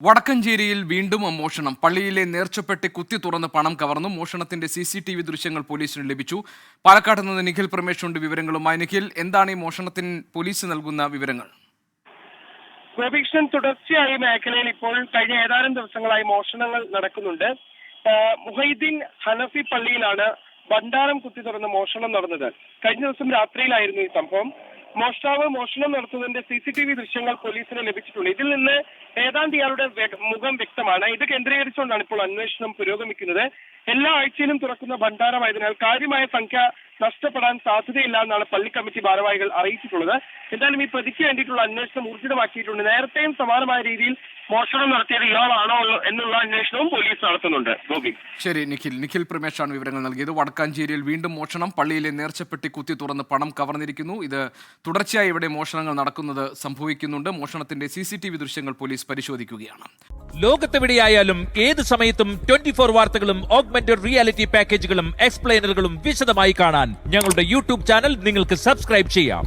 വടക്കഞ്ചേരിയിൽ വീണ്ടും മോഷണം. പള്ളിയിലെ നേർച്ചപ്പെട്ടി കുത്തി തുറന്ന് പണം കവർന്നു. മോഷണത്തിന്റെ CCTV ദൃശ്യങ്ങൾ പോലീസിന് ലഭിച്ചു. പാലക്കാട് നിന്ന് നിഖിൽ പ്രമേഷുണ്ട് വിവരങ്ങളുമായി. നിഖിൽ, എന്താണ് ഈ മോഷണത്തിന് പോലീസ് നൽകുന്ന വിവരങ്ങൾ? ഗോപീകൃഷ്ണൻ, തുടർച്ചയായി മേഖലയിൽ ഇപ്പോൾ കഴിഞ്ഞ ഏതാനും ദിവസങ്ങളായി മോഷണങ്ങൾ നടക്കുന്നുണ്ട്. മുഹൈദ്ദീൻ ഹനഫി പള്ളിയിലാണ് ഭണ്ഡാരം കുത്തി തുറന്ന് മോഷണം നടന്നത്. കഴിഞ്ഞ ദിവസം രാത്രിയിലായിരുന്നു ഈ സംഭവം. മോഷ്ടാവ് മോഷണം നടത്തുന്നതിന്റെ CCTV ദൃശ്യങ്ങൾ പോലീസിന് ലഭിച്ചിട്ടുണ്ട്. ഇതിൽ നിന്ന് ഏതാണ്ട് ഇയാളുടെ മുഖം വ്യക്തമാണ്. ഇത് കേന്ദ്രീകരിച്ചുകൊണ്ടാണ് ഇപ്പോൾ അന്വേഷണം പുരോഗമിക്കുന്നത്. എല്ലാ ആഴ്ചയിലും തുറക്കുന്ന ഭണ്ഡാരമായതിനാൽ കാര്യമായ സംഖ്യ നഷ്ടപ്പെടാൻ സാധ്യതയില്ല എന്നാണ് പള്ളി കമ്മിറ്റി ഭാരവാഹികൾ അറിയിച്ചിട്ടുള്ളത്. എന്തായാലും ഈ പ്രതിക്ക് വേണ്ടിയിട്ടുള്ള അന്വേഷണം ഊർജിതമാക്കിയിട്ടുണ്ട്. നേരത്തെയും സമാനമായ രീതിയിൽ മോഷണം നടത്തിയത് ഇയാളാണോ എന്നുള്ള അന്വേഷണവും പോലീസ് നടത്തുന്നുണ്ട്. ഗോപി, ശരി. നിഖിൽ പ്രമേഷാണ് വിവരങ്ങൾ നൽകിയത്. വടക്കാഞ്ചേരിയിൽ വീണ്ടും മോഷണം. പള്ളിയിലെ നേർച്ചപ്പെട്ടി കുത്തി തുറന്ന് പണം കവർന്നിരിക്കുന്നു. ഇത് തുടർച്ചയായി ഇവിടെ മോഷണങ്ങൾ സംഭവിക്കുന്നുണ്ട്. മോഷണത്തിന്റെ CCTV ദൃശ്യങ്ങൾ പോലീസ് പരിശോധിക്കുകയാണ്. ലോകത്തെവിടെയായാലും ഏത് സമയത്തും 24 വാർത്തകളും ഓഗ്മെന്റഡ് റിയാലിറ്റി പാക്കേജുകളും എക്സ്പ്ലെയിനറുകളും വിശദമായി കാണാൻ ഞങ്ങളുടെ YouTube ചാനൽ നിങ്ങൾക്ക് സബ്സ്ക്രൈബ് ചെയ്യാം.